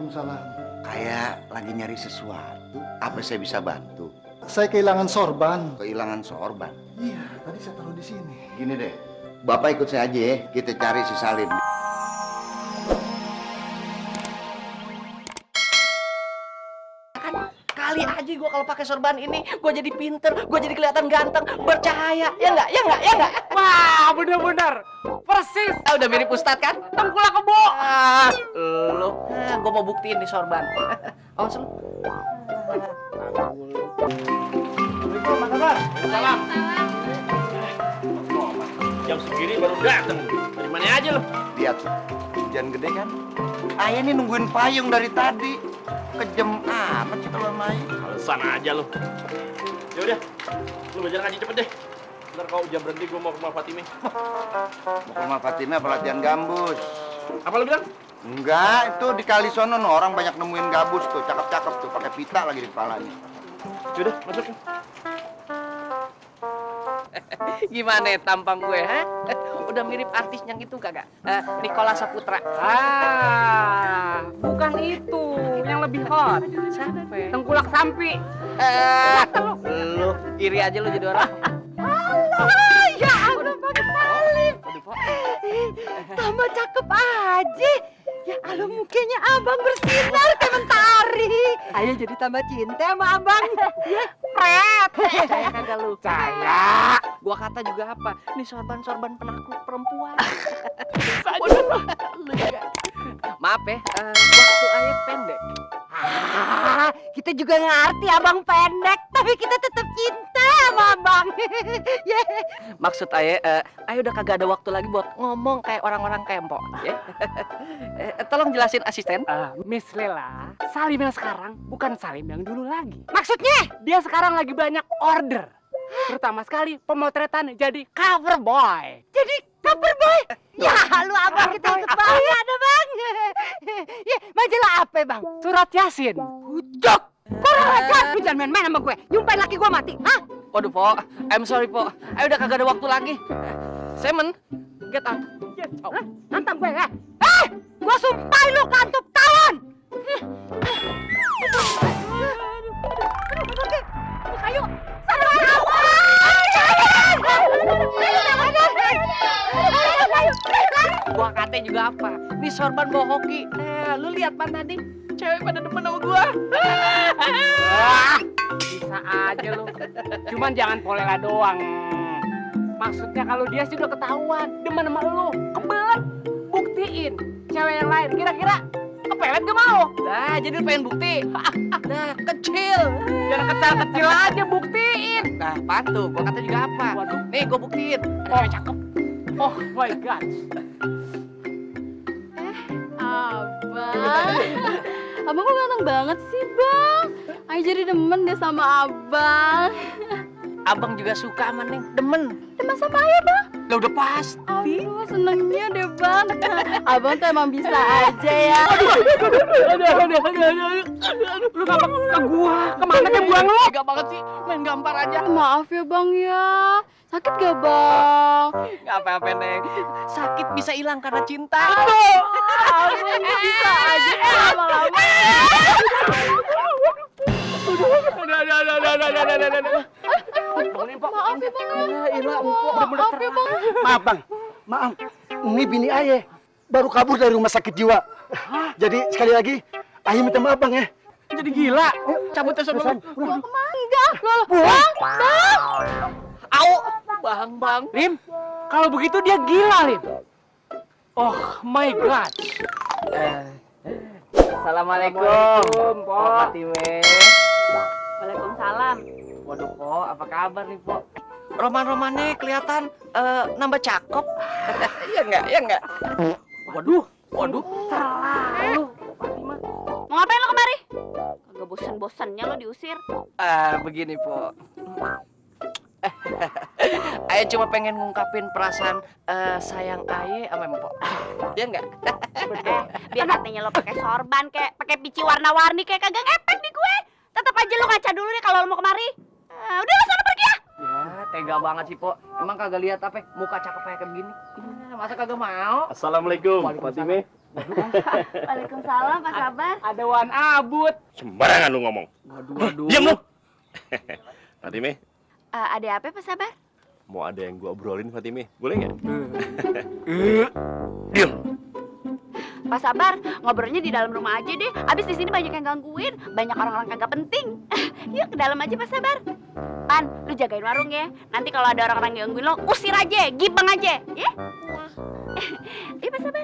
Waalaikumsalam. Kayak lagi nyari sesuatu. Apa saya bisa bantu? Saya kehilangan sorban. Kehilangan sorban. Iya, tadi saya taruh di sini. Gini deh, Bapak ikut saya aja ya. Kita cari si Salim. Kali aja gue kalau pakai sorban ini, gue jadi pinter, gue jadi kelihatan ganteng, bercahaya, ya nggak, ya nggak, ya nggak. Wah, bener-bener persis. Udah mirip Ustadz kan? Tengkulak kebo. Lu, gue mau buktiin nih sorban. Awas lu. Salam. Jam segini baru dateng. Dari mana aja lo? Lihat, hujan gede kan? Ayah ini nungguin payung dari tadi. Kejem amat sih kalau main. Alasan aja lo. Ya udah, lu belajar ngaji cepet deh. Ntar kalau jam berhenti gue mau ke rumah Fatime. Mau ke rumah Fatime apa latihan gambus? Apa lu bilang? Enggak, itu di kali sono no, orang banyak nemuin gabus tuh, cakep-cakep tuh, pakai pita lagi di kepalanya. Ya udah, masuk. Gimana ya tampang gue, ha? Udah mirip artis yang itu kagak? Nikola Saputra. Bukan itu, yang lebih hot. Siapa? Tengkulak Sampi. Lu iri aja lu jadi orang. Allah, ya Allah pakai Salim. Tambah cakep aja. Ya Allah mukanya abang bersinar kayak mentari. Ayo jadi tambah cinta sama abang. Ya, Fred. Percaya kagak lu? Saya. Gua kata juga apa? Nih sorban-sorban penakluk perempuan. Lu juga. Maaf ya, waktu ayah pendek. Kita juga ngerti abang pendek, tapi kita tetap cinta sama abang. Ya. Maksud ayah udah kagak ada waktu lagi buat ngomong kayak orang-orang kempok. Ya. Tolong jelasin asisten. Miss Lela, Salim yang sekarang bukan Salim yang dulu lagi. Maksudnya? Dia sekarang lagi banyak order. Terutama sekali pemotretan jadi cover boy. Jadi cover boy? Ya lu abang kita ikut banget ada bang. Ya majalah apa bang? Surat Yasin. Ucok! Kurang ajar, lu jangan main-main sama gue. Nyumpain laki gue mati, hah? Waduh, Po. I'm sorry, Po. Ayo udah kagak ada waktu lagi. Simon, get out. Yes. Hah? Nantang gue, ya? Gue sumpahin lu kantup tawon! Kayu! Gua kate juga apa? Nih sorban bawa hoki. Lu lihat pan tadi? Cewek pada demen sama gua. Bisa aja lu. Cuman jangan polela doang. Maksudnya kalau dia sih udah ketahuan demen sama lu, kebelet. Buktiin cewek yang lain. Kira-kira kepelet gak mau? Nah, jadi lu pengen bukti. Nah, kecil. Jangan kecil-kecil aja, buktiin. Nah, pantu. Gua kata juga apa? Waduh. Nih, gua buktiin. Oh, cakep. Oh my god. Abang, abang kok ganteng banget sih bang? Ayo jadi demen deh sama abang. Abang juga suka sama Neng. Demen. Demen sama ayah bang? Lah udah pasti. Aduh senengnya deh bang. Abang tuh emang bisa aja ya. Aduh. Lu ngapa ke gua? Kemana dia buang lu? Tega banget sih. Main gampar aja. Maaf ya bang ya. Sakit gak bang? Nggak apa-apa, Neng. Sakit bisa hilang karena cinta. Abang bisa aja lama-lama. Maaf ya bang. Maaf ya bang. Maaf bang, maaf. Ini bini ayah baru kabur dari rumah sakit jiwa. Jadi sekali lagi, ayah minta maaf bang ya. Jadi gila. Cabut tes dulu. Mau kemana? Enggak. Bang. Au. Bang. Lim, kalau begitu dia gila, Lim. Oh my god. Assalamualaikum, Po Fatime. Waalaikumsalam. Waduh, Po, apa kabar nih, Po? Roman-romannya kelihatan nambah cakep. Iya enggak? Waduh. Terlalu. Mau ngapain lo kemari? Kagak bosan-bosannya lo diusir. Begini, Po. Ayah cuma pengen ngungkapin perasaan sayang Ayah sama Empok. Dia enggak? Biar katanya lo pakai sorban kayak pakai pici warna-warni kayak kagak ngepek di gue. Tetap aja lo ngaca dulu nih kalau lo mau kemari. Udah lo sana pergi ya. Ya, tega banget sih, Po. Emang kagak lihat apa? Muka cakep kayak begini. Masa kagak mau? Assalamualaikum, Waalaikumsalam. Fatime. Waalaikumsalam, Pak Sabar. Ada Wan Abut. Sembarangan lu ngomong. Waduh. Diam lu. Fatime, Ada apa, Pak Sabar? mau ada yang gua obrolin Fatime, boleh nggak? Diam. Pak Sabar, ngobrolnya di dalam rumah aja deh. Abis di sini banyak yang gangguin, banyak orang-orang kagak penting. Yuk ke dalam aja, Pak Sabar. Pan, lu jagain warung ya. Nanti kalau ada orang-orang yang gangguin lo, usir aja, gibeng aja, ya. Iya, Pak Sabar.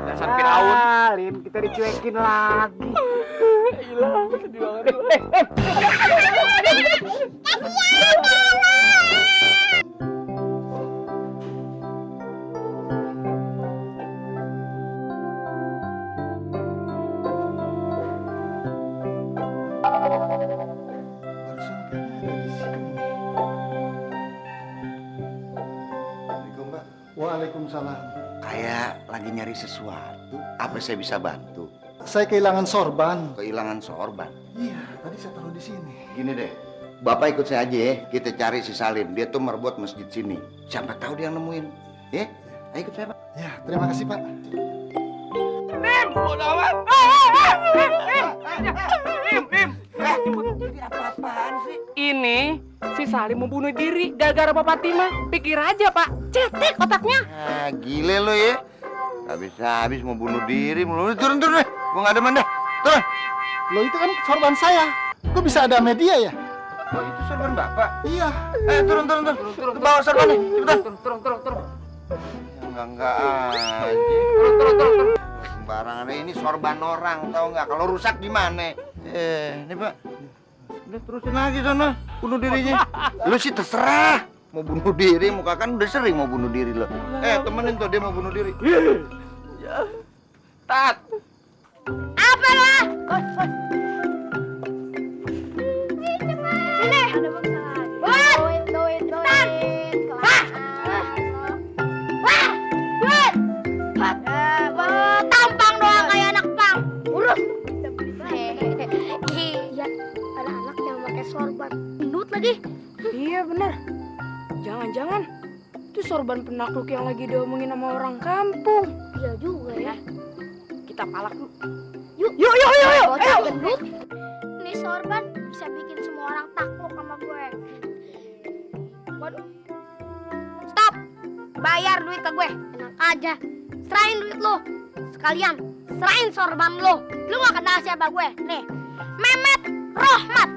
Dasar Firaun. Lin, kita dicuekin lagi. Hilang, sedih banget. Barusan kayaknya ada di sini. Assalamualaikum, Mbak. Waalaikumsalam. Kayak lagi nyari sesuatu. Apa saya bisa bantu? Saya kehilangan sorban. Kehilangan sorban. Iya, tadi saya taruh di sini. Gini deh, Bapak ikut saya aja ya. Kita cari si Salim. Dia tuh merebut masjid sini. Siapa tahu dia yang nemuin. Ya, ayo ikut saya, Pak. Ya, terima kasih, Pak. Ini apa-apaan sih? Ini si Salim mau bunuh diri gara-gara Pak Fatimah. Pikir aja, Pak. Cetek otaknya. Ah, gile lo ya. Habis mau bunuh diri. Turun deh. Gua nggak demen dah. Turun. Loh, itu kan sorban saya. Kok bisa ada media ya? Oh, itu sorban Bapak. Iya. Turun. Ke bawah sorbannya. Cepetan. Turun. Enggak aja. Turun. Sembarangan ini sorban orang, tahu nggak? Kalau rusak gimana? Ini Pak. Udah terusin lagi sana bunuh dirinya. Lu sih terserah. Mau bunuh diri, muka kan udah sering mau bunuh diri lo. Temenin tuh dia mau bunuh diri. Tat. Apa lah? Sini. Buat. Duit. Tampang doang kayak anak pang. Urus. Iya, ada anak yang pakai sorban. Gendut lagi. Iya bener. Jangan-jangan itu sorban penakluk yang lagi diomongin sama orang kampung. Iya juga ya. Kita palak dulu. Yuk. Bocah gendut. Ini sorban bisa bikin semua orang takluk sama gue. Waduh. Stop. Bayar duit ke gue. Enak aja. Serahin duit lo. Sekalian serahin sorban lo. Lu gak kenal siapa gue? Nih, Mehmet Rohmat.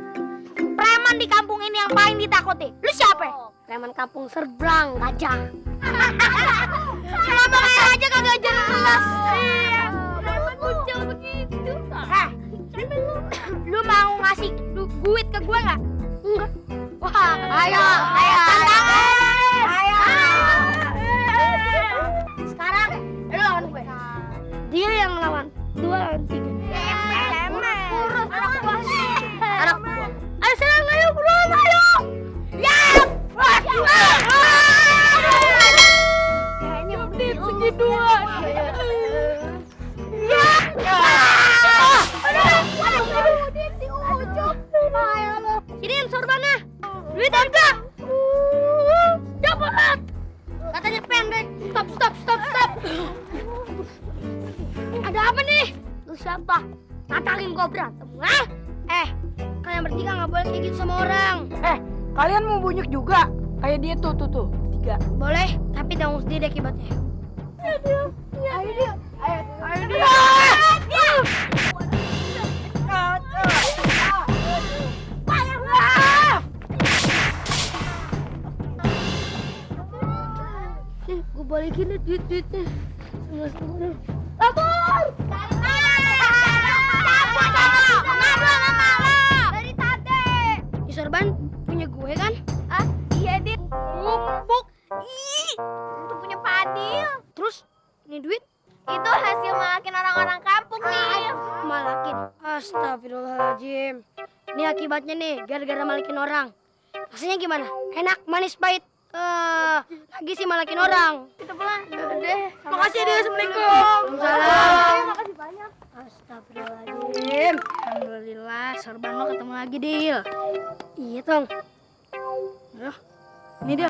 Preman di kampung ini yang paling ditakuti. Lu siapa? Preman kampung Serbrang, Gajah. Ngomong aja kagak jelas. Iya. Preman kucil begitu. Lu mau ngasih duit ke gue nggak? Enggak. Wah, ayo. Tantangan. Ayo. Sekarang lu lawan gue. Dia yang lawan. 2 lawan 3. Anak buah. Ayo serang, ayo berdua, ayo. Ya. Kayaknya menit segituan. Ya. Siniin sorbannya. Duit enggak? Dapat. Katanya pendek. Stop. Ada apa nih? Lu siapa? Ngatalin gua berantem, hah? Kalian bertiga nggak boleh kayak gitu sama orang. Kalian mau bunyuk juga? Kayak dia tuh. 3. Boleh, tapi tanggung sendiri akibatnya. Ayo. Gue balikin deh duit-duitnya. Lapor! Dari tadi. Ini sorban punya gue kan? Iya, Dit. Mumpuk. Itu punya Padil. Terus, ini duit? Itu hasil malakin orang-orang kampung nih. Malakin? Astagfirullahaladzim. Ini akibatnya nih, gara-gara malakin orang. Rasanya gimana? Enak, manis, pahit. Lagi sih malakin orang. Kita pulang. Udah. Makasih deh. Assalamualaikum. Waalaikumsalam. Makasih banyak. Astagfirullahaladzim. Alhamdulillah, sorban lo ketemu lagi, Dil. Iya, Tong. Ini dia.